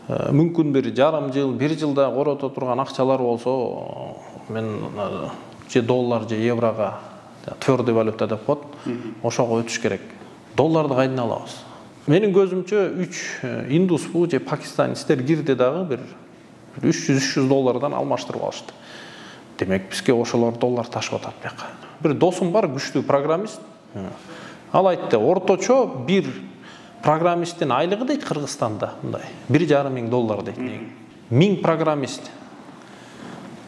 мүмкін бір жарым жыл, бір жылда қорота тұрған ақчалар болса, мен же доллар, же евроға твердый валюта деп қойды, ошоға өтіш керек. Долларды қайдан алабыз? Менің көзімчө 3 индус бу же пакистанецтер кирди дагы бір 300-300 доллардан алмаштырып алышты. Демек, бізге ошолор доллар ташып атат бияка. Bir досым бар, күчтүү программист. Ал айтты, орточо bir программисттин айлыгы дейт Кыргызстанда, мындай, 1,5 миң доллар дейт. 1000 программист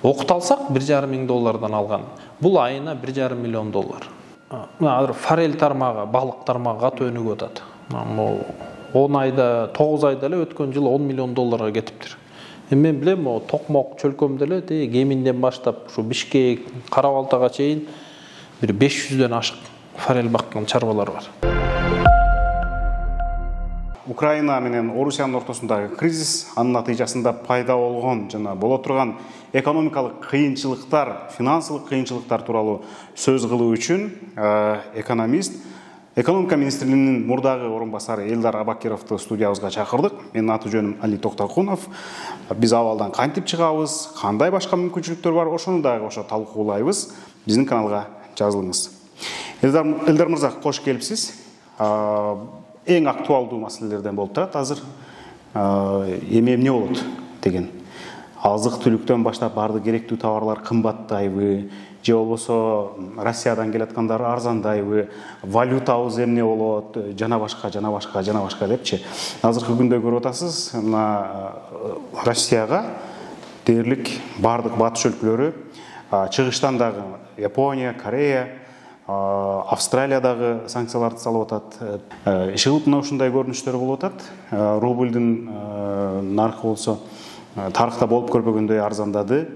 окуталсак 1,5 миң доллардан алган. Бул айына 1,5 миллион доллар. Мына форель тармагы, балык тармагы катуу өнүгүп атат. 10 айда, 9 айда эле өткөн жылы 10 миллион долларга кетиптир. Мен билем, Токмок чөлкөмдө эле Кеминден баштап, ушу Бишкек, Кара-Балтага чейин bir 500'den ашык форель баккан чарбалар бар. Украина менен Орусиянын ортосундагы кризис, анын натыйжасында пайда болгон жана боло турган экономикалык кыйынчылыктар, финансылык кыйынчылыктар тууралуу сөз кылуу үчүн экономист, экономика министрлигинин мурдагы орун басары Элдар Абакировду студиябызга чакырдык. Менин аты жөнүм Али Токтокунов. Биз абалдан кантип чыгабыз, кандай башка мүмкүнчүлүктөр бар, ошону дагы ошо талкуулайбыз. Биздин каналга жазылыңыз. Элдар мырза, кош келипсиз. Эң актуалдуу маселелерден болуп турат азыр. Эми эмне болот деген. Азык-түлүктөн баштап баардык керектүү товарлар кымбаттайбы, же болбосо Россиядан келаткандар арзандайбы, валютабыз эмне болот, жана башка депчи. Азыркы күндө көрүп атасыз, мына Россияга дээрлик баардык батыш өлкөлөрү, чыгыштан дагы Япония, Корея, Австралиядагы санкцияларды салып атат. Ишигыл мына ушундай көрүнүштөр болуп атат. Рубльдин наркы болсо тарыхта болуп көрбөгөндөй арзандады.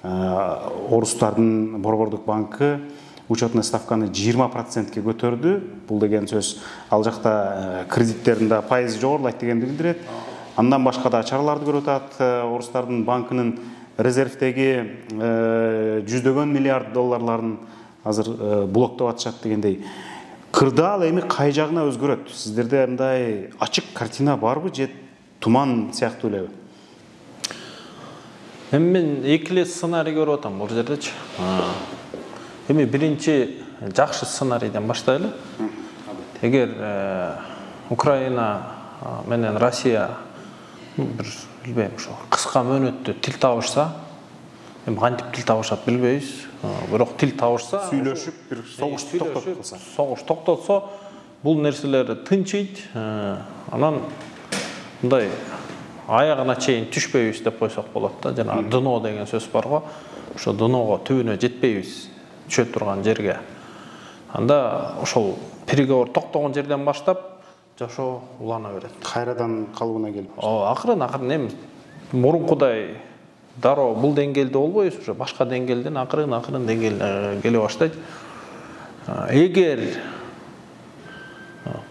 Орустардын Борбордук банкы учетный ставканы 20%ке көтөрдү. Бул деген сөз ал жакта кредиттердин да пайызы жогорулайт дегенди билдирет. Андан башка да чараларды көрүп атат. Орустардын банкынын резервдеги жүздөгөн миллиард долларларын азыр блоктоп атышат дегендей. Кырдаал эми кай жагына өзгөрөт? Сиздерде мындай ачык картина барбы же туман сыяктуу элеби? Мен экиле сценарий көрүп атам бул жердечи. Эми биринчи жакшы сценарийден баштайлы. Эгер Украина менен Россия бир билбейм ошо кыска мөөнөттө тил табышса, эми кантип тил табышат билбейбиз. Бирок тил табышса, сүйлөшүп бир согушту токтотса, согуш токтотсо, бул нерселер тынчыйт. Анан мындай аягына чейин түшпөйбүз деп койсок болот да. Жана дно деген сөз бар го. Ошо дного түбүнө жетпейбиз, түшө турган жерге. Анда ошол переговор токтогон жерден баштап жашоо улана берет. Кайрадан калыбына келип. Акырын эми мурункудай дароо бул деңгээлде болбойбуз, ошо башка деңгээлден акырын деңгээлге келе баштайт. Эгер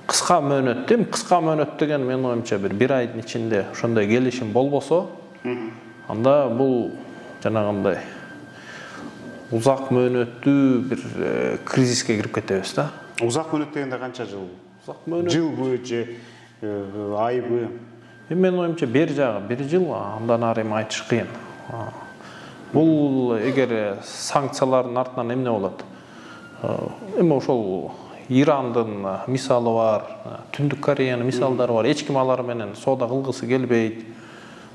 кыска мөөнөт деген менин оюмча бир айдын ичинде ошондой келишим болбосо, анда бул жанагындай узак мөөнөттүү бир кризиске кирип кетебиз да. Узак мөөнөт дегенде канча жыл? Узак мөөнөт. Жылбы же айбы? Менин оюмча бир жагы 1 жыл, андан ары эми айтыш кыйын. Бул эгер санкциялардын артынан эмне болот? Эми ошол Ирандын мисалы бар, Түндүк Кореянын мисалдары бар. Эч ким алар менен соода кылгысы келбейт.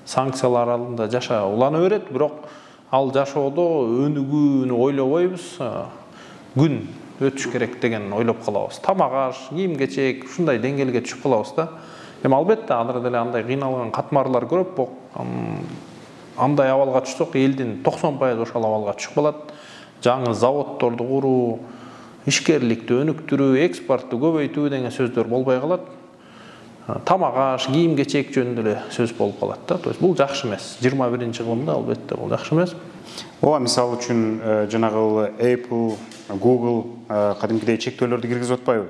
Санкциялар алдында жаша улана берет, бирок ал жашоодо өнүгүүнү ойлобойбуз. Күн өтүш керек деген ойлоп калабыз. Тамак-аш, кийим-кечек ушундай деңгээлге түшүп калабыз да. Эми албетте андыр деле андай кыйналган катмарлар көрөп, андай абалга түшсөк, элдин 90% ошол абалга түшүп калат. Жаңы заводдорду куруу, ишкерликти өнүктүрүү, экспортту көбөйтүү деген сөздөр болбой калат. Тамак-аш, кийим-кечек жөнүндө эле сөз болуп калат да. То есть бул жакшы эмес. 21-кылымда албетте бул жакшы эмес. Ооба, мисалы үчүн жанагы Apple, Google кадимкидей чектөөлөрдү киргизип атпайбы?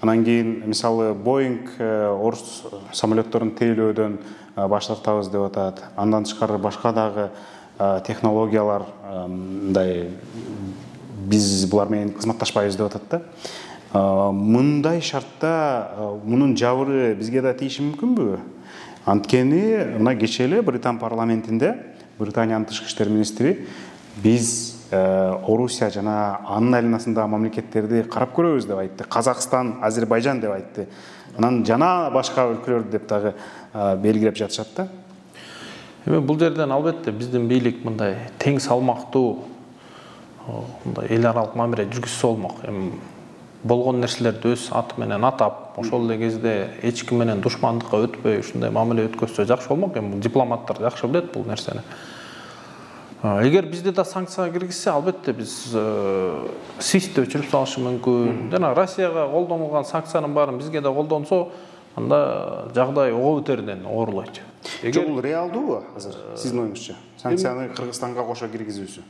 Анан кийин мисалы Boeing орус самолетторун тейлөөдөн баш тартабыз деп атат. Андан тышкары башка дагы технологиялар мындай биз булар менен кызматташпайбыз деп атат да. Мындай шартта мунун жабыры бизге да тийиши мүмкүнбү? Анткени мына кечээ эле Британ парламентинде Британиянын тышкы иштер министри биз Орусия жана анын айланасындагы мамлекеттерди карап көрөбүз деп айтты. Казакстан, Азербайжан деп айтты. Анан жана башка өлкөлөрдү деп дагы белгилеп жатышат да. Эми бул жерден албетте биздин бийлик мындай тең салмактуу мындай эл аралык мамиле жүргүзсө болмок. Эми болгон нерселерди өз аты менен атап, ошол эле кезде эч ким менен душмандыкка өтпөй ушундай мамиле өткөзсө жакшы болмок. Эми дипломаттар жакшы билет бул нерсени. Эгер бизде да санкцияга киргизсе, албетте биз SWIFT өчүрүп салышы мүмкүн. Жана Россияга колдонулган санкциянын баарын бизге да колдонсо, анда жагдай ого бетерден оорлойт. Жок, бул реалдуубу азыр сиздин оюңузча? Санкцияны Кыргызстанга кошо киргизүүсү.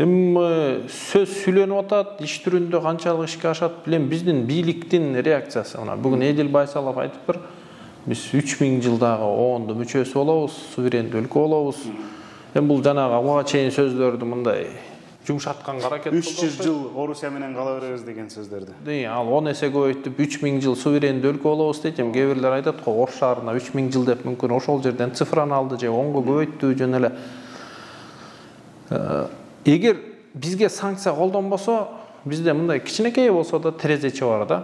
Эми сөз сүйлөнүп атат, иш түрүндө канчалык ишке ашат билем, биздин бийликтин реакциясы. Мына бүгүн Эдил Байсалов айтыптыр. Биз 3000 жылдагы ООНдун мүчөсү болобуз, суверендүү өлкө болобуз. Эми бул жанагы ага чейин сөздөрдү мындай жумшатканга аракет кылды. 300 жыл Орусия менен кала беребиз деген сөздөрдү. Ал 10 эсе көбөйтүп 3000 жыл суверендүү өлкө болобуз дейт. Эми кээ бирлер айтат го, Ош шаарына 3000 жыл деп мүмкүн ошол жерден цифраны алды же 10го көбөйттү жөн эле. Эгер бизге санкция колдонбосо, бизде мындай кичинекей болсо да терезечи бар да.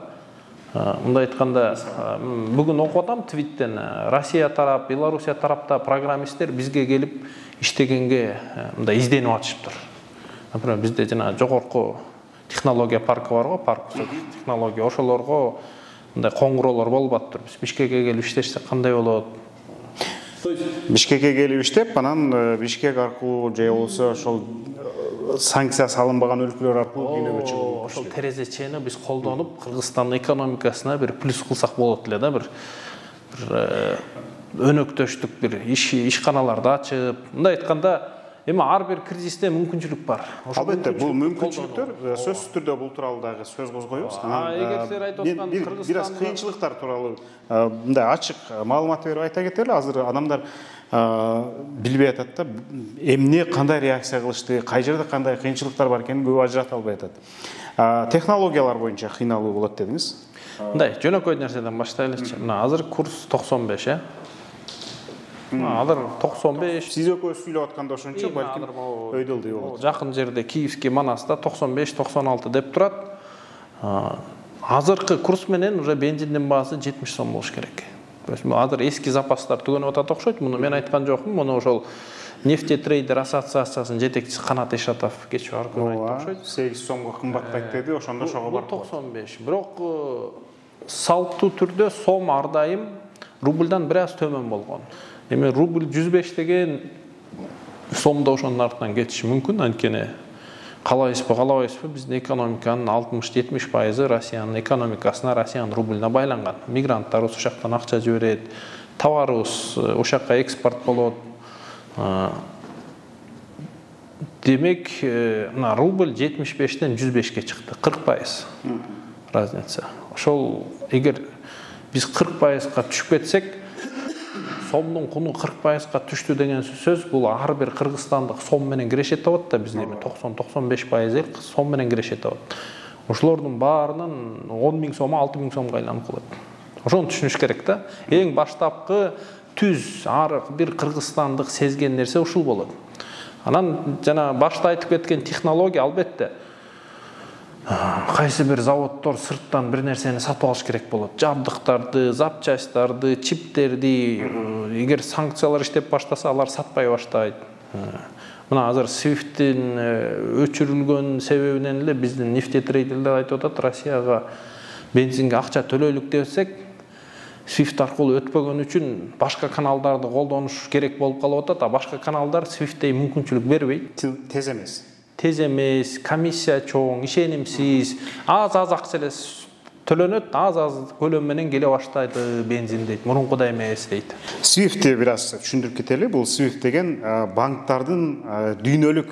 Мындай айтканда, бүгүн окуп атам твиттен, Россия тарап, Белоруссия тарапта программисттер бизге келип иштегенге мындай изденип атышыптыр. Например, бизде жана жогорку технология паркы бар го, парк технология, ошолорго мындай коңгуроолор болуп атыптыр. Биз Бишкекке келип иштешсек кандай болот? Бишкекке келип иштеп, анан Бишкек аркылуу же болсо ошол санкция салынбаган өлкөлөр аркылуу кийинебөчү болот. Ошол терезечени биз колдонуп, Кыргызстандын экономикасына бир плюс кылсак болот эле да, бир өнөктөштүк бир ишканаларды ачып, мындай айтканда, эми ар бир кризисте мүмкүнчүлүк бар. Албетте, бул мүмкүнчүлүктөр сөзсүз түрдө бул тууралуу дагы сөз козгойбуз. Эгер силер айтып аткан Кыргызстан бир аз кыйынчылыктар тууралуу мындай ачык маалымат берип айта кетели. Азыр адамдар билбей атат да, эмне кандай реакция кылышты, кай жерде кандай кыйынчылыктар бар экенин көп ажырата албай атат. Технологиялар боюнча кыйналуу болот дедиңиз. Мындай жөнөкөй нерседен баштайлычы. Мына азыр курс 95, Азыр 95. Сиз экөөбүз сүйлөп атканда ошончо балким өйдө ылдый болот. Жакын жерде Киевский Манаста 95-96 деп турат. Азыркы курс менен уже бензиндин баасы 70 сом болуш керек. Азыр эски запастар түгөнүп атат окшойт. Муну мен айткан жокмун. Муну ошол Нефтетрейдер ассоциациясынын жетекчиси Канат Ишатов кечээ аркылуу айтты окшойт. 8 сомго кымбаттайт деди, ошондо ошого бар. 95. Бирок салттуу түрдө сом ар дайым рубльдан бир аз төмөн болгон. Эми рубль 105 деген сомдо ошонун артынан кетиши мүмкүн. Анткени калайбызбы, биздин экономиканын 60-70% Россиянын экономикасына, Россиянын рубльуна байланган. Мигранттарыбыз ошол жактан акча жиберет, товарыбыз ошол жакка экспорт болот. Демек, мына рубль 75ден 105ке чыкты, 40% разница. Ошол эгер биз 40%га түшүп кетсек, сомдун куну 40%га түштү деген сөз, бул ар бир кыргызстандык сом менен кирешет абат да, бизде 90-95% сом менен кирешет абат. Ошолордун баарынын 10 000 сому 6 000 сомго айланып калат. Ошону түшүнүш керек да. Эң баштапкы түз ар бир кыргызстандык сезген нерсе ушул болот. Анан жана башта айтып кеткен технология, албетте кайсы бир заводдор сырттан бир нерсени сатып алыш керек болот. Жабдыктарды, запчастарды, чиптерди. Эгер санкциялар иштеп баштаса, алар сатпай баштайт. Мына азыр SWIFT'тин өчүрүлгөн себебинен эле биздин нефтетрейдерлер айтып атат, Россияга бензинге акча төлөйлүк десек, SWIFT аркылуу өтпөгөн үчүн башка каналдарды колдонуш керек болуп калып атат, а башка каналдар SWIFT'те мүмкүнчүлүк бербейт. Тез эмес. Тез эмес, комиссия чоң, ишенимсиз, аз акча эле төлөнөт, аз көлөм менен келе баштайды бензин дейт, мурункудай эмес дейт. SWIFT бир аз түшүндүрүп кетели. Бул SWIFT деген банктардын дүйнөлүк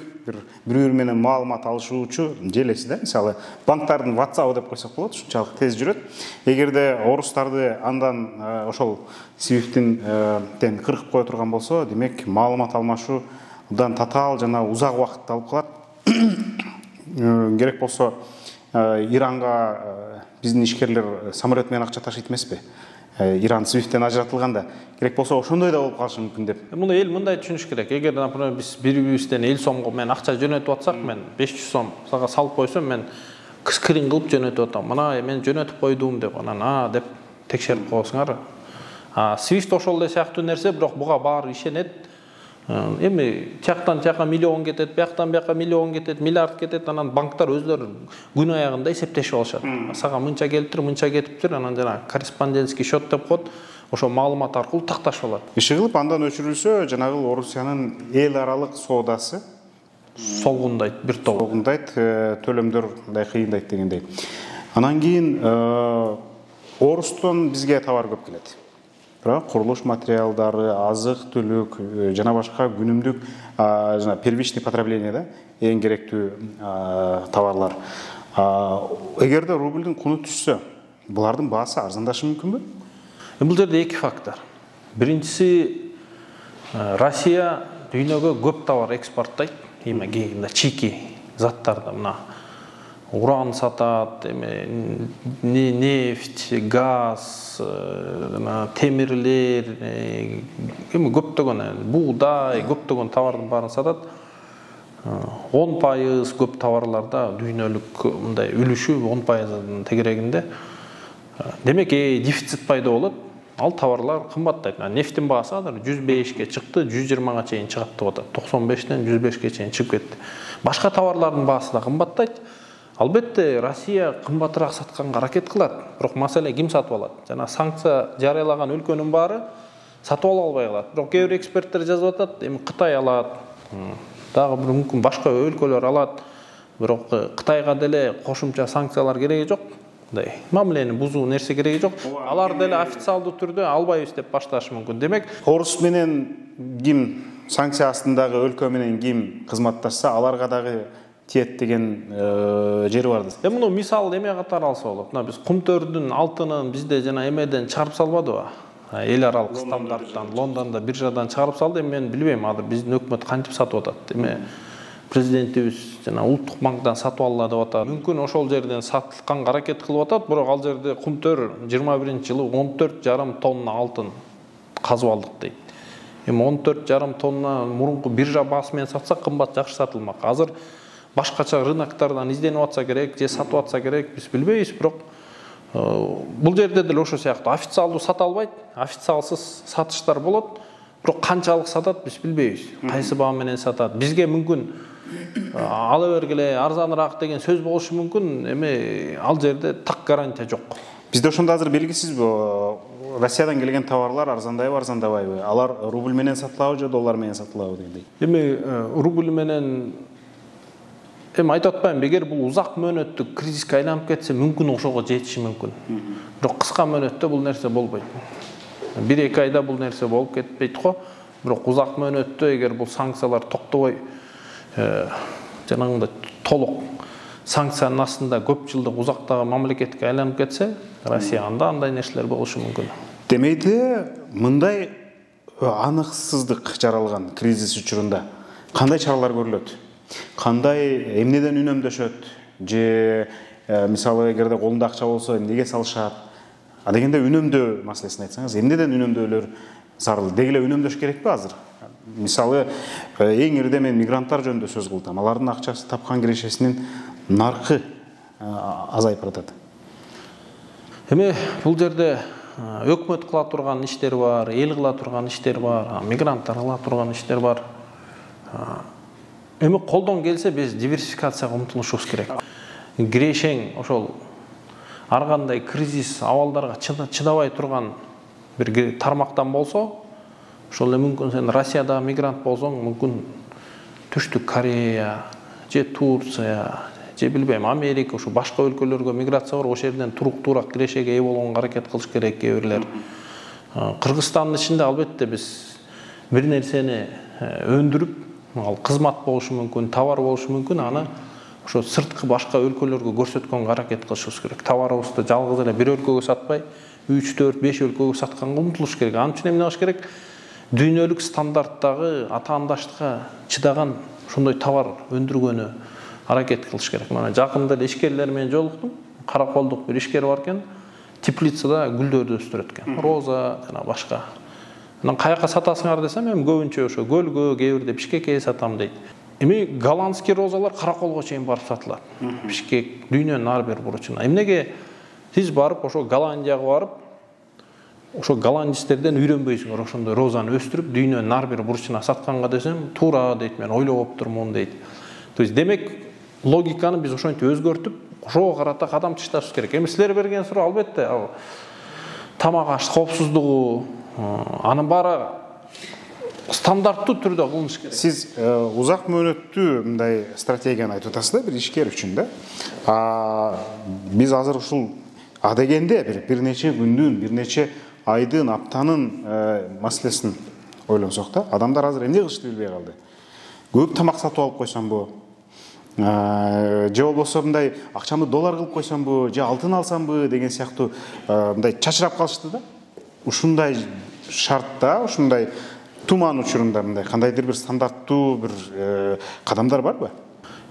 бир менен маалымат алышуучу желеси да. Мисалы, банктардын WhatsApp деп койсок болот, ушунчалык тез жүрөт. Эгерде орустарды андан ошол SWIFT-тен кыркып кое турган болсо, демек маалымат алмашуу абдан татаал жана узак убакытты алып калат. Керек болсо Иранга биздин ишкерлер самолет менен акча ташыйт эмеспи? Иран Свифттен ажыратылганда керек болсо ошондой да болуп калышы мүмкүн деп. Муну эл мындай түшүнүш керек. Эгер, например, биз бири-бирибизден 50 сомго мен акча жөнөтүп атсак, мен 500 сом сага салып койсом, мен скрин кылып жөнөтүп атам. Мына мен жөнөтүп койдум деп, анан деп текшерип коесуңар. Swift ошол эле сыяктуу нерсе, бирок буга баары ишенет. Эми тияктан тияка миллион кетет, бияктан бияка миллион кетет, миллиард кетет, анан банктар өздөрү күн аягында эсептешип алышат. Сага мынча келиптир, мынча кетиптир, анан жана корреспондентский счет деп коет. Ошо маалымат аркылуу такташып алат. Иши кылып андан өчүрүлсө, жанагы Орусиянын эл аралык соодасы солгундайт, бир топ. Солгундайт, төлөмдөр мындай кыйындайт дегендей. Анан кийин Орустан бизге товар көп келет. Бирок курулуш материалдары, азык-түлүк жана башка күнүмдүк жана первичный потребление да, эң керектүү товарлар. Эгерде рубльдин куну түшсө, булардын баасы арзандашы мүмкүнбү? Бул жерде эки фактор. Биринчиси, Россия дүйнөгө көп товар экспорттойт. Эми кийинде чийки заттарды, мына уран сатат, нефть, газ, темирлер, эми көптөгөн буудай, көптөгөн товардын баарын сатат. 10% көп товарларда дүйнөлүк мындай үлүшү 10%дын тегерегинде. Демек, дефицит пайда болот. Ал товарлар кымбаттайт. Нефтин баасы 105-ке чыкты, 120-га чейин чыгат деп атат. 95-тен 105-ке чейин чыгып кетти. Башка товарлардын баасы да кымбаттайт. Албетте, Россия кымбатыраак сатканга аракет кылат. Бирок маселе ким сатып алат? Жана санкция жарыялаган өлкөнүн баары сатып ала албай калат. Бирок кээ бир эксперттер жазып атат, эми Кытай алат, дагы бир мүмкүн башка өлкөлөр алат. Бирок Кытайга деле кошумча санкциялар кереги жок. Мамилени бузуу нерсе кереги жок. Алар деле официалдуу түрдө албайбыз деп башташы мүмкүн. Демек, Орус менен ким санкция астындагы өлкө менен ким кызматташса, аларга дагы тиет деген жери бар да. Муну мисал эме катары алса болот. Мына биз кумтөрдүн алтынын бизде жана эмеден чыгарып салбадыбы? Эл аралык стандарттан, Лондондо биржадан чыгарып салды. Мен билбейм, азыр биздин өкмөт кантип сатып атат. Эме президентибиз жана улуттук банктан сатып алла деп атат. Мүмкүн ошол жерден сатылганга аракет кылып атат, бирок ал жерде кумтөр 21-жылы 14,5 тонна алтын казып алдык дейт. Эми 14,5 тонна мурунку биржа баасы менен сатсак кымбат, жакшы сатылмак. Азыр башкача рыноктардан изденип атса керек, же сатып атса керек, биз билбейбиз, бирок бул жерде деле ошо сыяктуу официалдуу сата албайт, официалсыз сатыштар болот. Бирок канчалык сатат биз билбейбиз. Кайсы баа менен сатат? Бизге мүмкүн ала бергиле арзаныраак деген сөз болушу мүмкүн, эми ал жерде так гарантия жок. Бизде ошондо азыр белгисизби, Россиядан келген товарлар арзандайбы, арзандабайбы? Алар рубль менен сатылабы же доллар менен сатылабы дегендей. Эми рубль менен айтып атпайм, эгер бул узак мөөнөттүк кризиске айланып кетсе, мүмкүн ошого жетиши мүмкүн. Бирок кыска мөөнөттө бул нерсе болбойт. 1-2 айда бул нерсе болуп кетпейт го. Бирок узак мөөнөттө эгер бул санкциялар токтобой, жанагындай толук санкциянын астында көп жылдык узактагы мамлекетке айланып кетсе, Россия андай нерселер болушу мүмкүн. Демейде, мындай аныксыздык жаралган кризис учурунда кандай чаралар көрүлөт? Кандай эмнеден үнөмдөшөт? Же мисалы эгерде колунда акча болсо эмнеге салышат? Дегенде үнөмдөө маселесин айтсаңыз, эмнеден үнөмдөөлөр зарыл? Дегеле үнөмдөш керекпи азыр? Мисалы, эң ирде мен мигранттар жөнүндө сөз кылдым. Алардын акчасы тапкан кирешесинин наркы азайып баратат. Эми бул жерде өкмөт кыла турган иштер бар, эл кыла турган иштер бар, мигранттар кыла турган иштер бар. Эми колдон келсе биз диверсификацияга умтулушубуз керек. Кирешең ошол ар кандай кризис абалдарга чыдабай турган бир тармактан болсо, ошол эле мүмкүн сен Россияда мигрант болсоң, мүмкүн Түштүк Корея, же Турция, же билбейм, Америка, ушу башка өлкөлөргө миграция бар, ошол жерден туруктуураак кирешеге ээ болгонго аракет кылыш керек кээ бирлер. Кыргызстандын ичинде албетте биз бир нерсени өндүрүп, ал кызмат болушу мүмкүн, товар болушу мүмкүн, аны ошо сырткы башка өлкөлөргө көрсөткөнгө аракет кылышыбыз керек. Товарыбызды жалгыз эле бир өлкөгө сатпай, 3, 4, 5 өлкөгө сатканга умтулуш керек. Анын үчүн эмне кылыш керек? Дүйнөлүк стандарттагы атаандаштыкка чыдаган ошондой товар өндүргөнү аракет кылыш керек. Мына жакында эле ишкерлер менен жолуктум. Караколдук бир ишкер бар экен. теплицада гүлдөрдү өстүрөт экен. Роза жана башка. Анан каяка сатасыңар десем, мен көбүнчө ошо көлгө, кээ бирде Бишкекке сатам дейт. Эми голландский розалар Караколго чейин барып сатылат. Бишкек дүйнөнүн ар бир бурчуна. Эмнеге сиз барып ошо Голландияга барып, ошо голландистерден үйрөнбөйсүңөр ошондой розаны өстүрүп, дүйнөнүн ар бир бурчуна сатканга десем, туура дейт, мен ойлоп турмун дейт. То есть демек логиканы биз ошончо өзгөртүп, ошого карата кадам ташташыбыз керек. Эми силер берген суроо албетте, ал тамак аш коопсуздугу, анын баары стандарттуу түрдө кылыныш керек. Сиз узак мөөнөттүү мындай стратегияны айтып атасыз да, бир ишкер үчүн да. Биз азыр ушул адегенде бир нече күндүн, бир нече айдын, аптанын маселесин ойлонсок да, адамдар азыр эмне кылышты билбей калды. Көп тамак сатып алып койсомбу? Же болбосо мындай акчамды доллар кылып койсомбу, же алтын алсамбы деген сыяктуу мындай чачырап калышты да. Ушундай шартта, ушундай туман учурунда мындай кандайдыр бир стандарттуу бир кадамдар барбы?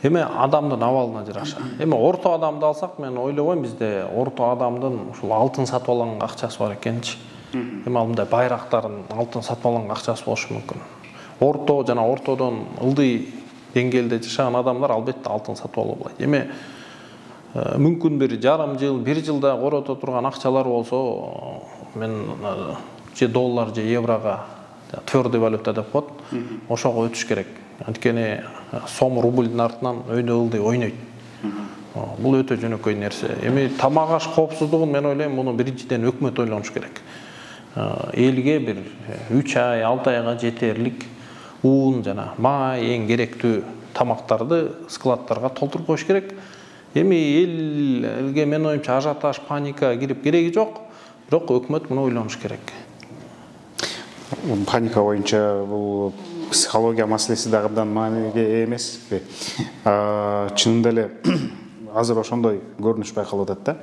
Эми адамдын абалына жараша. Эми орто адамды алсак, мен ойлобойм бизде орто адамдын ушул алтын сатып алганга акчасы бар экенчи. Эми ал мындай байрактарын алтын сатып алганга акчасы болушу мүмкүн. Орто жана ортодон ылдый деңгээлде жашаган адамдар албетте алтын сатып алып алат. Эми мүмкүн бир жарым жыл, бир жылда корото турган акчалар болсо, мен же доллар же еврога твердый валюта деп коет, ошого өтүш керек. Анткени сом рубльдин артынан өйдө ылдый ойнойт. Бул өтө жөнөкөй нерсе. Эми тамак аш коопсуздугун мен ойлойм, муну биринчиден өкмөт ойлонуш керек. Элге бир 3 ай, 6 айга жетерлик уун жана май, эң керектүү тамактарды складтарга толтуруп коюш керек. Эми элге мен оюмча ажиотаж, паника кирип кереги жок, бирок өкмөт муну ойлонуш керек. Паника боюнча бул психология маселеси дагы абдан маанилүү эмеспи? Чынында эле азыр ошондой көрүнүш байкалып атат да.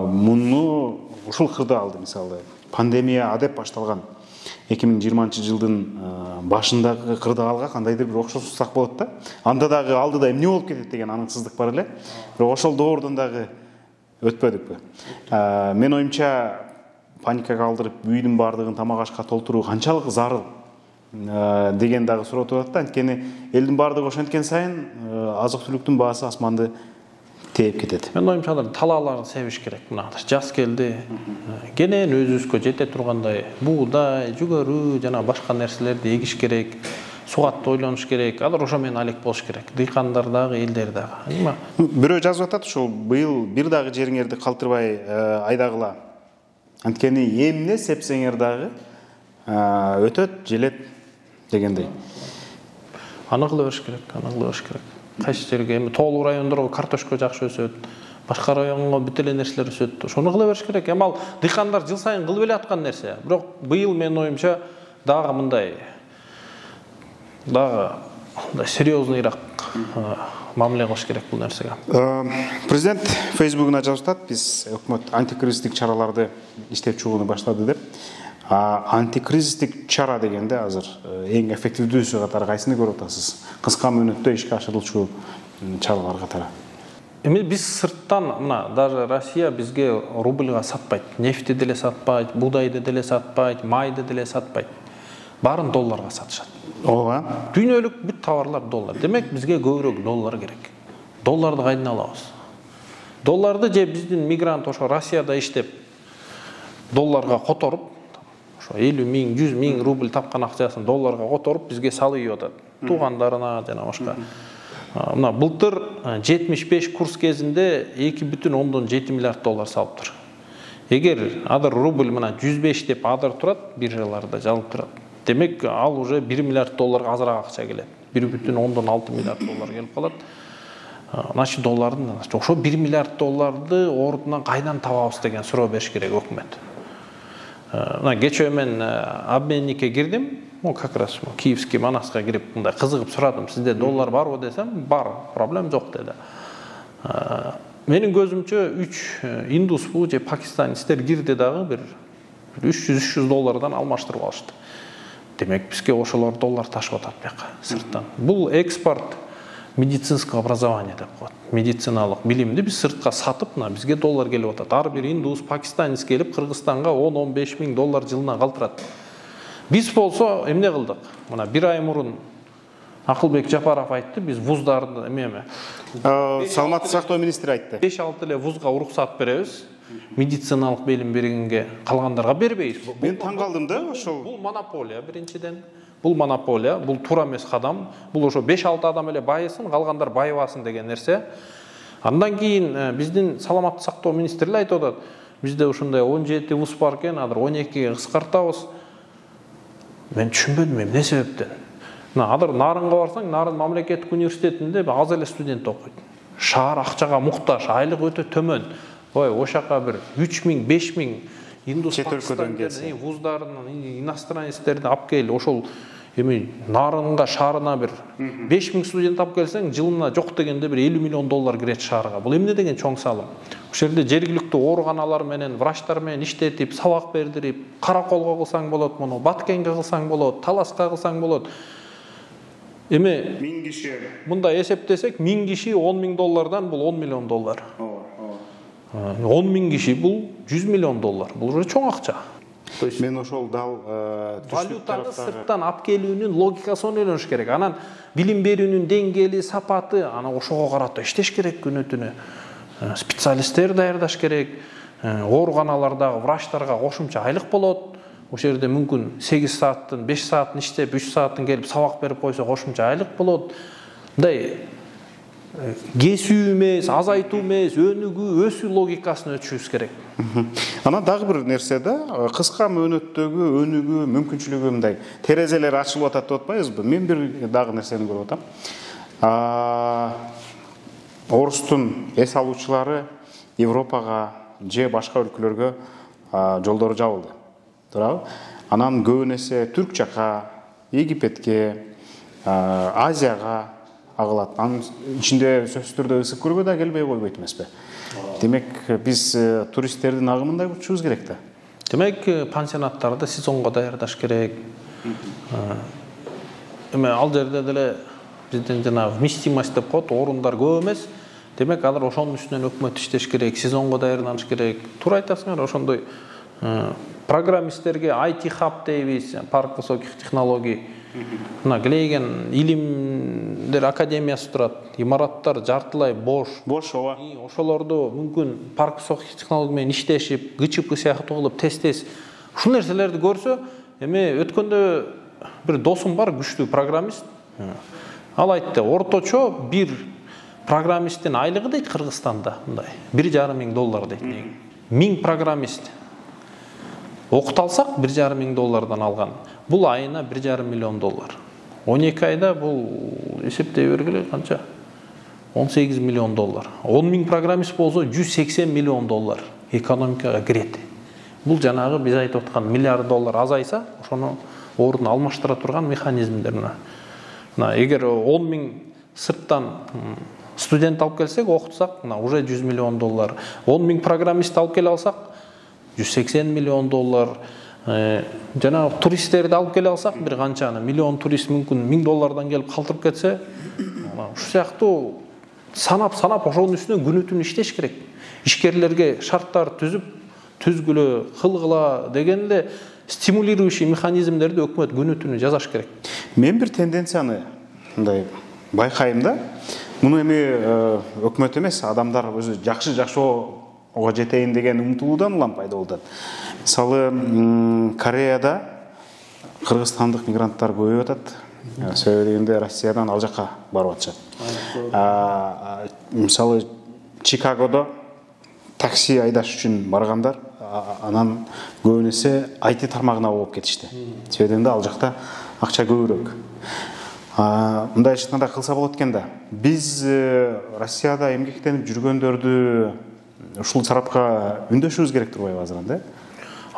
Муну ушул кырды алды, мисалы пандемия адеп башталган 2020 жылдын башындагы кырдаалга кандайдыр бир окшошсузсак болот да. Анда дагы алдыда эмне болуп кетет деген аныксыздык бар эле. Бирок ошол доордон дагы өтпөдүкпү? Мен оюмча паникага алдырып үйдүн баардыгын тамак ашка толтуруу канчалык зарыл деген дагы суроо турат да. Анткени элдин баардыгы ошенткен сайын азык түлүктүн баасы асманды тээп кетет. Мен оюмча талааларды себиш керек. Мына жаз келди. Кенен өзүбүзгө жете тургандай буудай, жүгөрү жана башка нерселерди эгиш керек. Сугатты ойлонуш керек. Азыр ошо менен алек болуш керек. Дыйкандар дагы, элдер дагы. Бирөө жазып атат, ушул быйыл бир дагы жериңерди калтырбай айдагыла. Анткени эмне сепсеңер дагы өтөт, желет дегендей. Аны кыла бериш керек, аны кыла бериш керек. Кайсы жерге эми тоолуу райондорго картошка жакшы өсөт, башка районго бүт эле нерселер өсөт. Ошону кыла бериш керек. Эми ал дыйкандар жыл сайын кылып эле аткан нерсе. Бирок быйыл менин оюмча дагы мындай серьезныйраак мамиле кылыш керек бул нерсеге. Президент Facebook'una жазып атат, биз өкмөт антикризистик чараларды иштеп чыгууну баштады деп. Антикризистик чара дегенде азыр эң эффективдүүсү катары кайсыны көрүп атасыз? Кыска мөөнөттө ишке ашырылчу чаралар катары. Эми биз сырттан, мына даже Россия бизге рубльга сатпайт, нефти деле сатпайт, буудайды деле сатпайт, майды деле сатпайт. Баарын долларга сатышат. Ооба. Дүйнөлүк бүт товарлар доллар. Демек бизге көбүрөөк доллар керек. Долларды кайдан алабыз? Долларды же биздин мигрант ошо Россияда иштеп долларга которуп, ошо 50 миң, 100 миң рубль тапкан акчасын долларга которуп бизге салып атат. Туугандарына жана башка. Мына былтыр 75 курс кезинде 2,7 миллиард доллар салыптыр. Эгер адыр рубль мына 105 деп адыр турат, биржаларда жалып турат. Демек ал уже 1 миллиард долларга азыраак акча келет. 1,6 миллиард доллар келип калат. Значит, доллардын ошо 1 миллиард долларды ордунан кайдан табабыз деген суроо бериш керек өкмөт. Мына кечээ мен обменникке кирдим. Как раз Киевский Манаска кирип мындай кызыгып сурадым. Сизде доллар барбы десем, бар, проблем жок деди. Менин көзүмчө 3 индус же пакистанецтер кирди дагы бир 300 доллардан алмаштырып алышты. Демек бизге ошолор доллар ташып атат бияка сырттан. Бул экспорт медицинское образование деп коет. Медициналык билимди биз сыртка сатып, мына бизге доллар келип атат. Ар бир индус, пакистанец келип Кыргызстанга 10-15 миң доллар жылына калтырат. Биз болсо эмне кылдык? Мына бир ай мурун Акылбек Жапаров айтты, биз вуздарды эмеме. Саламаттык сактоо министри айтты. 5-6 эле вузга уруксат беребиз. Медициналык билим бергенге калгандарга бербейбиз. Мен таң калдым да ошол. Бул монополия биринчиден. Бул монополия, бул туура эмес кадам. Бул ошо 5-6 адам эле байысын, калгандар байыбасын деген нерсе. Андан кийин биздин саламаттык сактоо министри айтып атат. Бизде ушундай 17 вуз бар экен, азыр 12ге кыскартабыз. Мен түшүнбөдүм эмне себептен. Азыр Нарынга барсаң, Нарын мамлекеттик университетинде аз эле студент окуйт. Шаар акчага муктаж, айлык өтө төмөн. Ой, ошака бир 3 миң, 5 миң индус Пакистандын вуздарынан иностранецтерди алып кел, ошол эми Нарынга шаарына бир 5 миң студент алып келсең, жылына жок дегенде бир 50 миллион доллар кирет шаарга. Бул эмне деген чоң салым? Ошол жерде жергиликтүү ооруканалар менен, врачтар менен иштетип, сабак бердирип, Караколго кылсаң болот, муну Баткенге кылсаң болот, Таласка кылсаң болот. Эми 1000 киши. Мында эсептесек, 1000 киши 10 миң доллардан бул 10 миллион доллар. 10 миң киши бул 100 миллион доллар. Бул уже чоң акча. Мен ошол дал валютаны сырттан алып келүүнүн логикасын ойлоnuш керек. Анан билим берүүнүн деңгээли, сапаты, ана ошого карата иштеш керек күнү-түнү. Специалисттер даярдаш керек. Ооруканалардагы врачтарга кошумча айлык болот. Ошол жерде мүмкүн 8 сааттын, 5 саатын иштеп, 3 саатын келип сабак берип койсо кошумча айлык болот. Мындай кесүү эмес, азайтуу эмес, өнүгүү, өсүү логикасын өтүшүбүз керек. Анан дагы бир нерсе да, кыска мөөнөттөгү өнүгүү мүмкүнчүлүгү мындай терезелер ачылып атат деп атпайбызбы? Мен бир дагы нерсени көрүп атам. Орустун эс алуучулары Европага же башка өлкөлөргө жолдору жабылды. Туурабы? Анан көбүн эсе Түрк жака, Египетке, Азияга агылат. Анын ичинде сөзсүз түрдө ысык көргө да келбей койбойт эмеспи? Демек, биз туристтердин агымындай күтүшүбүз керек да. Демек, пансионаттарды сезонго даярдаш керек. Эми ал жерде деле биздин жана вместимость деп коет, орундар көп эмес. Демек, азыр ошонун үстүнөн өкмөт иштеш керек, сезонго даярданыш керек. Туура айтасыңар, ошондой программисттерге IT хаб дейбиз, парк высоких технологий. Мына Глейген илимдер академиясы турат. Имараттар жартылай бош. Бош, ооба. Ошолорду мүмкүн парк высоких технологий менен иштешип, ГЧП сыяктуу кылып тез-тез ушул нерселерди көрсө, эми өткөндө бир досум бар, күчтүү программист. Ал айтты, орточо бир программисттин айлыгы дейт Кыргызстанда мындай 1,5 миң доллар дейт. 1000 программист окуталсак 1,5 миң доллардан алган. Бул айына 1,5 миллион доллар. 12 айда бул эсептей бергиле канча? 18 миллион доллар. 10 миң программист болсо 180 миллион доллар экономикага кирет. Бул жанагы биз айтып аткан миллиард доллар азайса, ошону ордун алмаштыра турган механизмдер. Мына эгер 10 миң сырттан студент алып келсек, окутсак, мына уже 100 миллион доллар. 10 миң программист алып келе алсак, 180 миллион доллар. Жана туристтерди алып келе алсак, бир канчаны миллион турист мүмкүн 1000 доллардан келип калтырып кетсе, ушул сыяктуу санап ошонун үстүнө күнү-түн иштеш керек. Ишкерлерге шарттар түзгүлө, кылгыла дегенде стимулирующий механизмдерди өкмөт күнү-түнү жасаш керек. Мен бир тенденцияны мындай байкайм да. Муну эми өкмөт эмес, адамдар өзү жакшы-жакшыга жетейин деген умтулуудан улам пайда болду. Мисалы, Кореяда кыргызстандык мигранттар көбөйүп атат. Себеби дегенде Россиядан ал жака барып атышат. Мисалы, Чикагодо такси айдаш үчүн баргандар, анан көбүнесе IT тармагына болуп кетишти. Себеби дегенде ал жакта акча көбүрөөк. Мындай иштерди кылса болот экен да. Биз Россияда эмгектенип жүргөндөрдү ушул тарапка үндөшүбүз керек турбайбы азыр анда?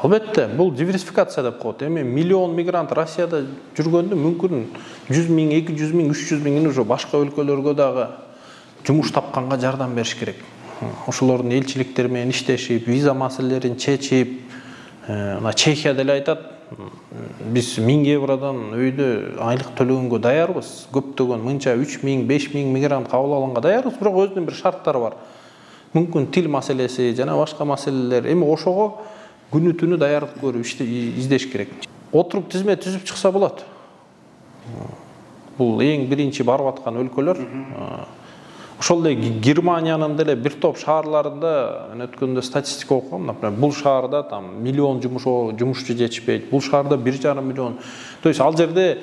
Албетте, бул диверсификация деп коет. Эми миллион мигрант Россияда жүргөндө мүмкүн 100 миң, 200 миң, 300 миң уже башка өлкөлөргө дагы жумуш тапканга жардам бериш керек. Ошолордун элчиликтери менен иштешип, виза маселелерин чечип, Чехия деле айтат, Биз 1000 евродан өйдө айлык төлөгөнгө даярбыз. Көптөгөн мынча 3000, 5000 мигрант кабыл алганга даярбыз, бирок өзүнүн бир шарттары бар. Мүмкүн тил маселеси жана башка маселелер. Эми ошого күнү түнү даярдык көрүп издеш керек. Отуруп тизме түзүп чыкса болот. Бул эң биринчи барып аткан өлкөлөр. Ошол эле Германиянын деле бир топ шаарларында өткөндө статистика окугам, например, бул шаарда там миллион жумушчу жетишпейт, бул шаарда 1,5 миллион. То есть ал жерде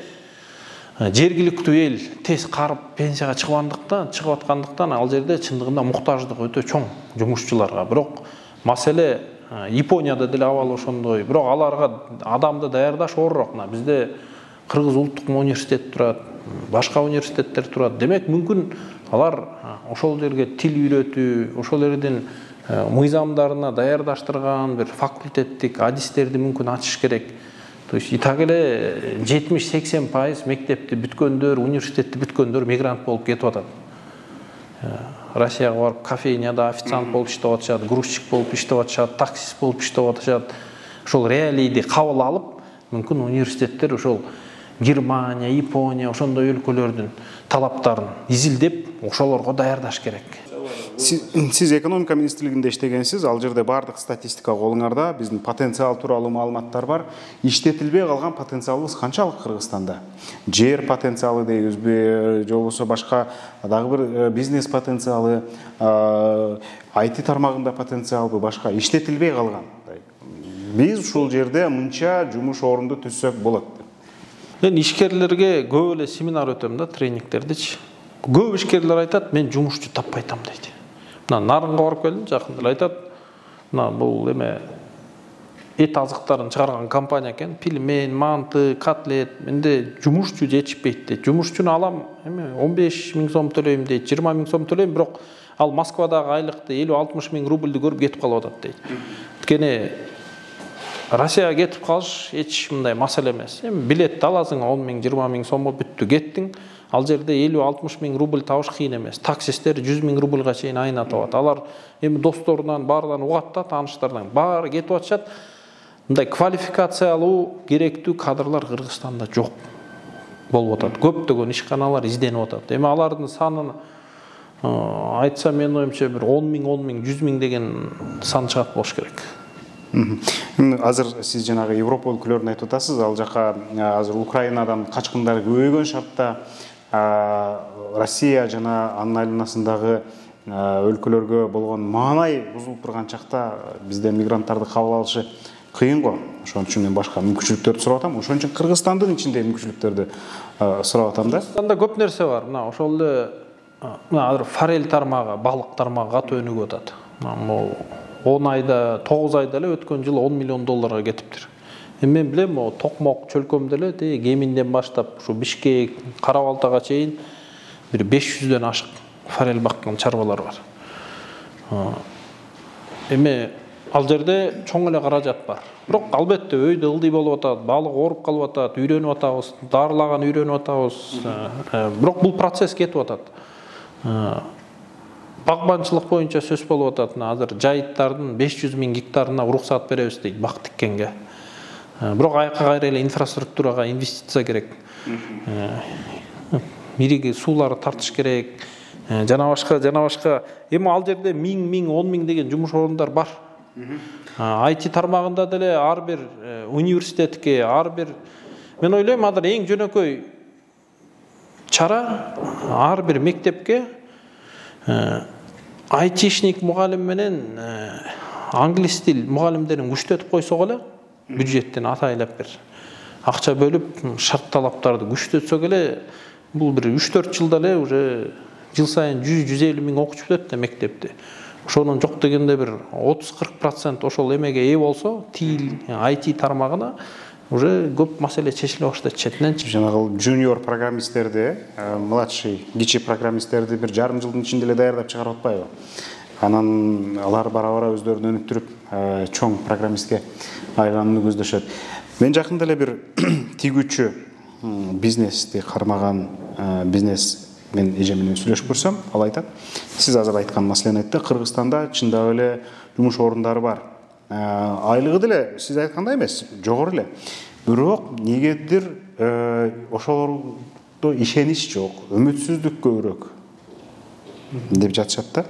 жергиликтүү эл тез карып пенсияга чыгып аткандыктан ал жерде чындыгында муктаждык өтө чоң жумушчуларга. Бирок маселе Японияда деле абал ошондой. Бирок аларга адамды даярдаш оорурак. Бизде Кыргыз улуттук университет турат, башка университеттер турат. Демек, мүмкүн алар ошол жерге тил үйрөтүү, ошол жердин мыйзамдарына даярдаштырган бир факультеттик адистерди мүмкүн ачыш керек. То есть итак эле 70-80% мектепти бүткөндөр, университетти бүткөндөр мигрант болуп кетип атат. Россияга барып кофейняда официант болуп иштеп атышат, грузчик болуп иштеп атышат, таксист болуп иштеп атышат. Ошол реалийди кабыл алып, мүмкүн университеттер ошол Германия, Япония, ошондой өлкөлөрдүн талаптарын изилдеп, ошолорго даярдаш керек. Сиз экономика министрлигинде иштегенсиз, ал жерде бардык статистика колуңарда, биздин потенциал тууралуу маалыматтар бар. Иштетилбей калган потенциалыбыз канчалык Кыргызстанда? Жер потенциалы дейбизби, же болбосо башка дагы бир бизнес потенциалы, IT тармагында потенциалбы, башка иштетилбей калган. Биз ушул жерде мынча жумуш орунду түзсөк болот. Мен ишкерлерге көп эле семинар өтөм да, тренингтердичи. Көп ишкерлер айтат, мен жумушчу таппай атам дейт. Мына Нарынга барып келдим, жакында айтат, мына бул эме эт азыктарын чыгарган компания экен, пилмен, манты, котлет, менде жумушчу жетишпейт дейт. Жумушчуну алам, эме 15 000 сом төлөйм дейт, 20 000 сом төлөйм, бирок ал Москвадагы айлыкты 50-60 000 рубльди көрүп кетип калып атат дейт. Өйткөнү Россияга кетип калыш эч мындай маселе эмес. Эми билетти аласың 10 000, 20 000 сомго бүттү, кеттиң. Ал жерде 50-60 000 рубль табыш кыйын эмес. Таксисттер 100 000 рубльга чейин айына табат. Алар эми досторунан, баарынан угат да, тааныштарынан баары кетип атышат. Мындай квалификациялуу керектүү кадрлар Кыргызстанда жок болуп атат. Көптөгөн ишканалар изденип атат. Эми алардын санын айтса, мен оюмча бир 10 000, 100 000 деген сан чыгат болуш керек. Азыр сиз жанагы Европа өлкөлөрүн айтып атасыз, ал жака азыр Украинадан качкындар көбөйгөн шартта Россия жана анын айланасындагы өлкөлөргө болгон маанай бузулуп турган чакта бизден мигранттарды кабыл алышы кыйын го. Ошон үчүн мен башка мүмкүнчүлүктөрдү сурап атам. Ошон үчүн Кыргызстандын ичинде мүмкүнчүлүктөрдү сурап атам да. Кыргызстанда көп нерсе бар. Мына ошол эле азыр форель тармагы, балык тармагы катуу өнүгүп атат. Могу 10 айда, 9 айда эле өткөн жылы 10 миллион долларга кетиптир. Мен билем, Токмок чөлкөмдө эле Геминден баштап ушу Бишкек, Кара-Балтага чейин бир 500дөн ашык форель баккан чарбалар бар. Эми ал жерде чоң эле каражат бар. Бирок албетте өйдө ылдый болуп атат, балык ооруп калып атат, үйрөнүп атабыз, дарылаган үйрөнүп атабыз. Бирок бул процесс кетип атат. Багбанчылык боюнча сөз болуп атат. Азыр жайыттардын 500 000 гектарына уруксат беребиз дейт бак тиккенге. Бирок аяка кайра эле инфраструктурага инвестиция керек. Мириги сууларды тартыш керек. Жана башка. Эми ал жерде 1000, 10 000 деген жумуш орундар бар. IT тармагында деле ар бир университетке, ар бир, мен ойлойм, азыр эң жөнөкөй чара ар бир мектепке айтишник мугалим менен англис тил мугалимдерин күчтөтүп койсок эле, бюджеттен атайлап бир акча бөлүп, шарт талаптарды күчтөтсөк эле, бул бир 3-4 жылда эле уже жыл сайын 100-150 000 окуучу бүтөт да мектепти. Ошонун жок дегенде бир 30-40% ошол эмеге ээ болсо, тил, IT тармагына уже көп маселе чечиле баштайт четинен. Жанагы жуниор программисттерди, младший, кичи программисттерди бир жарым жылдын ичинде эле даярдап чыгарып атпайбы? Анан алар бара-бара өздөрүн өнүктүрүп, чоң программистке айланууну көздөшөт. Мен жакында эле бир тигүүчү бизнести кармаган бизнес мен эже менен сүйлөшүп көрсөм, ал айтат, сиз азыр айткан маселени айтты, Кыргызстанда чындап эле жумуш орундары бар. Айлыгы деле сиз айткандай эмес, жогору эле. бирок негедир ошолордо ишенич жок, үмүтсүздүк көбүрөөк деп жатышат да.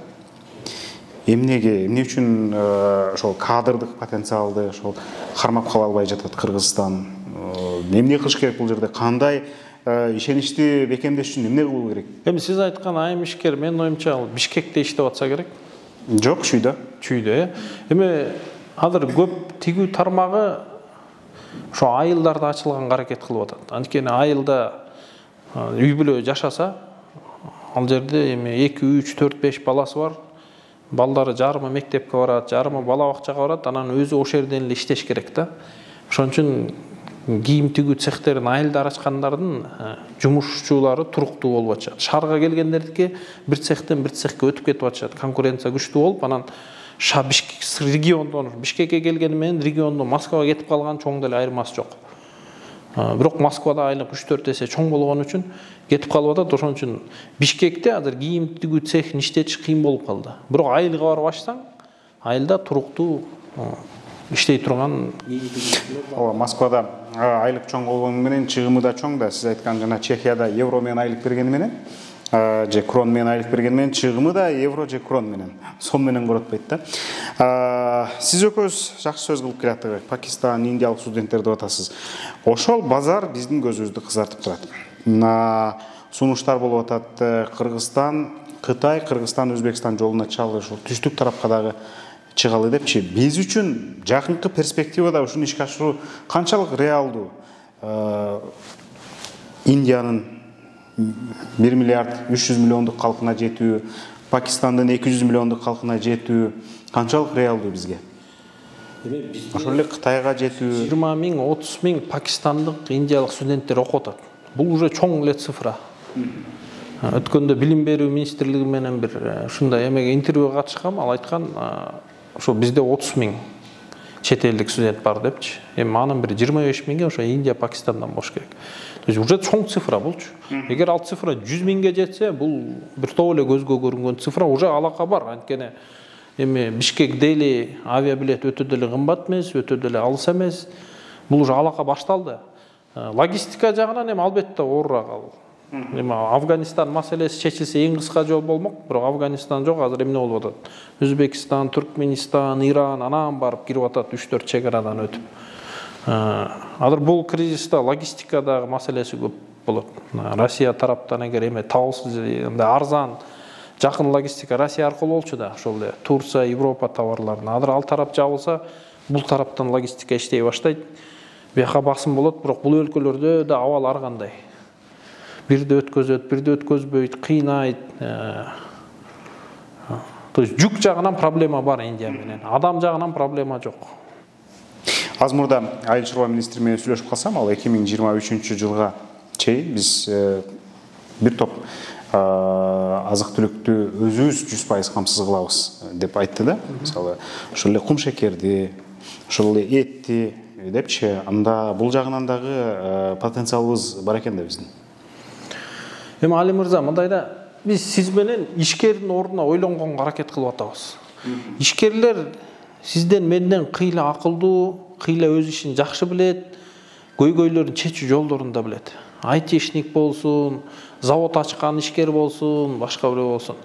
Эмне үчүн ошол кадрдык потенциалды ошол кармап кала албай жатат Кыргызстан? Эмне кылыш керек бул жерде? Кандай ишеничти бекемдеш үчүн эмне кылуу керек? Эми сиз айткан айым ишкер менин оюмча Бишкекте иштеп атса керек. Жок, чүйдө. Эми азыр көп тигүү тармагы ошо айылдарда ачылганга аракет кылып атат. Анткени айылда үй бүлө жашаса, ал жерде эми 2, 3, 4, 5 баласы бар. Балдары жарымы мектепке барат, жарымы бала бакчага барат, анан өзү ошол жерден эле иштеш керек да. Ошон үчүн кийим тигүү цехтерин айылдар ачкандардын жумушчулары туруктуу болуп атышат. Шаарга келгендердики бир цехтен бир цехке өтүп кетип атышат. Конкуренция күчтүү болуп, анан региондон Бишкекке келгени менен региондон Москвага кетип калган чоң деле айырмасы жок. Бирок Москвада айлык 3-4 эсе чоң болгон үчүн кетип калып атат. Ошон үчүн Бишкекте азыр кийим тигүү цехин иштетиш кыйын болуп калды. Бирок айылга барып ачсаң, айылда туруктуу иштей турган. Ооба, Москвада айлык чоң болгону менен чыгымы да чоң да. Сиз айткан жана Чехияда евро менен айлык бергени менен, же крон менен айлык бергени менен чыгымы да евро же крон менен, сом менен коротпойт да. Сиз экөөбүз жакшы сөз кылып келаттык. Пакистан, индиялык студенттер деп атасыз. Ошол базар биздин көзүбүздү кызартып турат. Сунуштар болуп атат. Кыргызстан, Кытай, Кыргызстан, Өзбекстан жолуна чалы, ошол түштүк тарапка дагы чыгалы депчи. Биз үчүн жакынкы перспективада ушуну ишке ашыруу канчалык реалдуу? Индиянын 1 миллиард 300 миллиондук калкына жетүү, Пакистандын 200 миллиондук калкына жетүү канчалык реалдуу бизге? Ошол эле Кытайга жетүү 20 миң, 30 миң пакистандык, индиялык студенттер окуп атат. Бул уже чоң эле цифра. Өткөндө билим берүү министрлиги менен бир ушундай эмеге интервьюга катышкам, ал айткан, ошо бизде 30 миң чет элдик студент бар депчи. Эми анын бир 25 миңи ошо Индия, Пакистандан болуш керек. То есть уже чоң цифра болчу. Эгер ал цифра 100 миңге жетсе, бул бир топ эле көзгө көрүнгөн цифра, уже алака бар. Анткени эми Бишкек Дели авиабилет өтө деле кымбат эмес, өтө деле алыс эмес. Бул уже алака башталды. Логистика жагынан эми албетте оорураак ал. Эми Афганистан маселеси чечилсе эң кыска жол болмок, бирок Афганистан жок, азыр эмне болуп атат? Өзбекстан, Түркменистан, Иран анан барып кирип атат 3-4 чегарадан өтүп. Азыр бул кризисте логистикадагы маселеси көп болот. Россия тараптан эгер эме табылсыз, арзан, жакын логистика Россия аркылуу болчу да, ошол эле Турция, Европа товарларына. Азыр ал тарап жабылса, бул тараптан логистика иштей баштайт. Бияка басым болот, бирок бул өлкөлөрдө да абал ар кандай. Бирде өткөзөт, бирде өткөзбөйт, кыйнайт. То есть жүк жагынан проблема бар Индия менен, адам жагынан проблема жок. Аз мурда Айыл чарба министри менен сүйлөшүп калсам, ал 2023 жылга чейин биз бир топ азык түлүктү өзүбүз 100% камсыз кылабыз деп айтты да. Мисалы, ошол эле кум шекерди, ошол эле этти депчи, анда бул жагынан дагы потенциалыбыз бар экен да биздин. Эми Али мырза, мындайда биз сиз менен ишкердин ордуна ойлонгонго аракет кылып атабыз. Ишкерлер сизден менден кыйла акылдуу, кыйла өз ишин жакшы билет, көйгөйлөрүн чечүү жолдорун да билет. Айтишник болсун, завод ачкан ишкер болсун, башка бирөө болсун.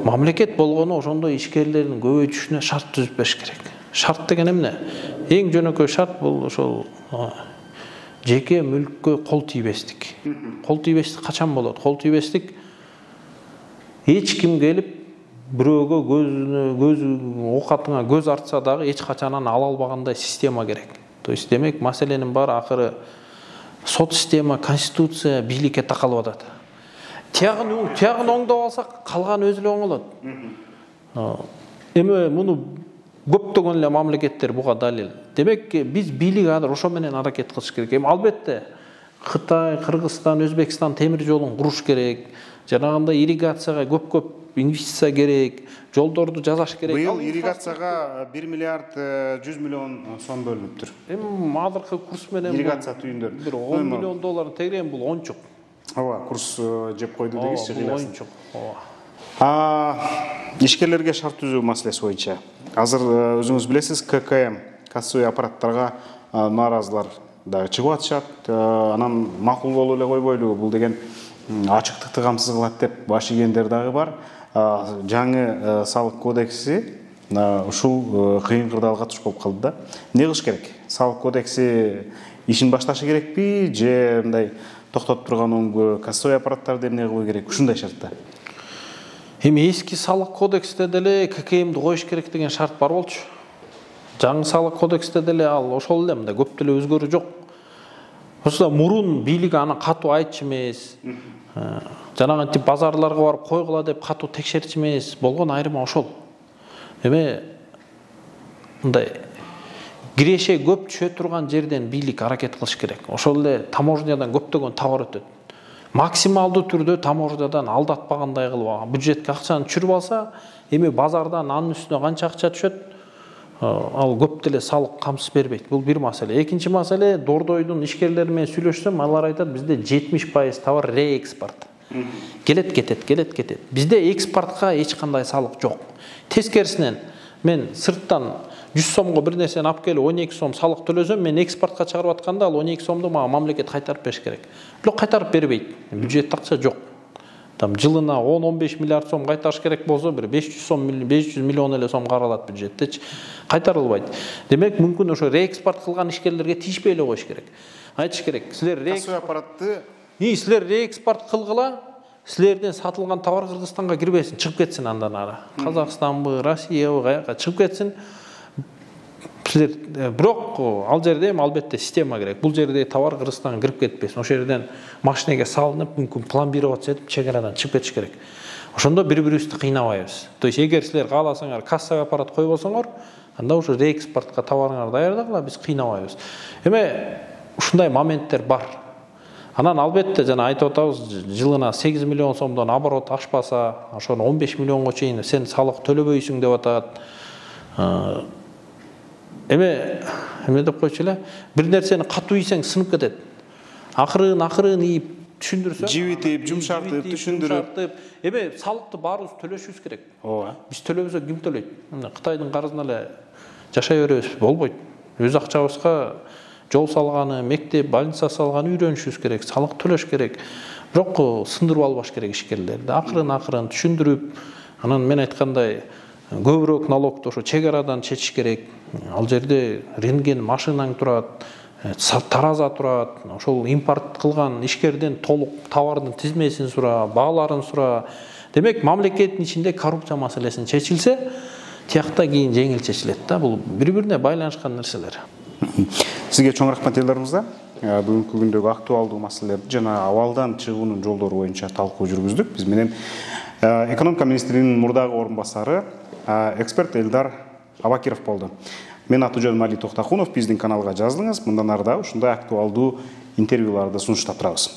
Мамлекет болгону ошондой ишкерлердин көбөйтүшүнө шарт түзүп бериш керек. Шарт деген эмне? Эң жөнөкөй шарт бул ошол жеке мүлккө кол тийбестик. Кол тийбестик качан болот? Кол тийбестик эч ким келип бирөөгө көз оокатыңа көз артса дагы эч качанан ала албагандай система керек. То есть демек маселенин баары акыры сот система, конституция бийликке такалып атат. Тягын оңдоп алсак, калганы өзү эле оңолот. Эми муну көптөгөн эле мамлекеттер буга далил. Демек биз бийлик азыр ошо менен аракет кылыш керек. Эми албетте Кытай, Кыргызстан, Өзбекстан темир жолун куруш керек. Жанагындай ирригацияга көп инвестиция керек, жолдорду жасаш керек. Быйыл ирригацияга 1 миллиард 100 миллион сом бөлүнүптүр. Эми азыркы курс менен ирригация түйүндөр. Бир 10 миллион доллар тегерен бул ончук. Ооба, курс жеп койду дегичи кыйласын. Ончук. Ооба. Ишкерлерге шарт түзүү маселеси боюнча азыр өзүңүз билесиз, ККМ кассовый аппараттарга нааразылар дагы чыгып атышат. Анан макул болуп эле койбойлу, бул деген ачыктыкты камсыз кылат деп баш ийгендер дагы бар. Жаңы салык кодекси ушул кыйын кырдаалга туш болуп калды да. Эмне кылыш керек? Салык кодекси ишин башташы керекпи, же мындай токтотуп турган өңгө кассовый аппараттарды эмне кылуу керек ушундай шартта? Эми эски салык кодексте деле ККМди коюш керек деген шарт бар болчу. Жаңы салык кодексте деле ал ошол эле, мындай көп деле өзгөрүү жок. Ошо мурун бийлик аны катуу айтчу эмес. Жанагы базарларга барып койгула деп катуу текшерчү эмес. Болгон айрымы ошол. Эми мындай киреше көп түшө турган жерден бийлик аракет кылыш керек. Ошол эле таможнядан көптөгөн товар өтөт. Максималдуу түрдө таможнядан алдатпагандай кылып, бюджетке акчаны түшүрүп алса, эми базардан анын үстүнө канча акча түшөт, ал көп деле салык камсыз бербейт. Бул бир маселе. Экинчи маселе, Дордойдун ишкерлери менен сүйлөшсөм, алар айтат, бизде 70% товар реэкспорт. Келет кетет. Бизде экспортко эч кандай салык жок. Тескерисинен, мен сырттан 100 сомго бир нерсени алып келип 12 сом салык төлөсөм, мен экспортко чыгарып атканда ал 12 сомду мага мамлекет кайтарып бериш керек. Бирок кайтарып бербейт. Бюджетте акча жок. Там жылына 10-15 миллиард сом кайтарыш керек болсо, бир 500 миллион эле сом каралат бюджеттечи, кайтарылбайт. Демек, мүмкүн ошо реэкспорт кылган ишкерлерге тиешпей эле коюш керек. Айтыш керек, силер реэкспорт кылгыла, силерден сатылган товар Кыргызстанга кирбесин, чыгып кетсин андан ары. Казакстанбы, Россиябы, каяка чыгып кетсин. Силер бирок ал жерде албетте система керек. Бул жерде товар Кыргызстанга кирип кетпесин. Ошол жерден машинеге салынып, мүмкүн пломбироваться этип чегарадан чыгып кетиш керек. Ошондо бири-бирибизди кыйнабайбыз. То есть эгер силер кааласаңар кассовый аппарат койбосоңор, анда уже реэкспортко товарыңарды даярдагыла, биз кыйнабайбыз. Эми ушундай моменттер бар. Анан албетте жана айтып атабыз, жылына 8 миллион сомдон оборот ашпаса, ошону 15 миллионго чейин сен салык төлөбөйсүң деп атат. Эме деп койчу эле, бир нерсени катуу ийсең сынып кетет. Акырын ийип түшүндүрсөң, жибитип, жумшартып, түшүндүрүп. Эми салыкты баарыбыз төлөшүбүз керек. Ооба. Биз төлөбөсөк ким төлөйт? Кытайдын карызына эле жашай беребиз, болбойт. Өз акчабызга жол салганы, мектеп, больница салганы үйрөнүшүбүз керек, салык төлөш керек. Бирок сындырып албаш керек ишкерлерди. Акырын түшүндүрүп, анан мен айткандай көбүрөөк налогду ошо чегарадан чечиш керек. Ал жерде рентген машинаң турат, тараза турат. Ошол импорт кылган ишкерден толук товардын тизмесин сура, бааларын сура. Демек, мамлекеттин ичинде коррупция маселесин чечилсе, тиякта кийин жеңил чечилет да. Бул бири-бирине байланышкан нерселер. Сизге чоң рахмат Элдар мырза. Бүгүнкү күндөгү актуалдуу маселелерди жана абалдан чыгуунун жолдору боюнча талкуу жүргүздүк. Биз менен экономика министринин мурдагы орун басары, эксперт Элдар Абакиров болду. Мен Атужан Мали Токтакунов, биздин каналга жазылыңыз. Мындан ары да ушундай актуалдуу интервьюларды сунуштап турабыз.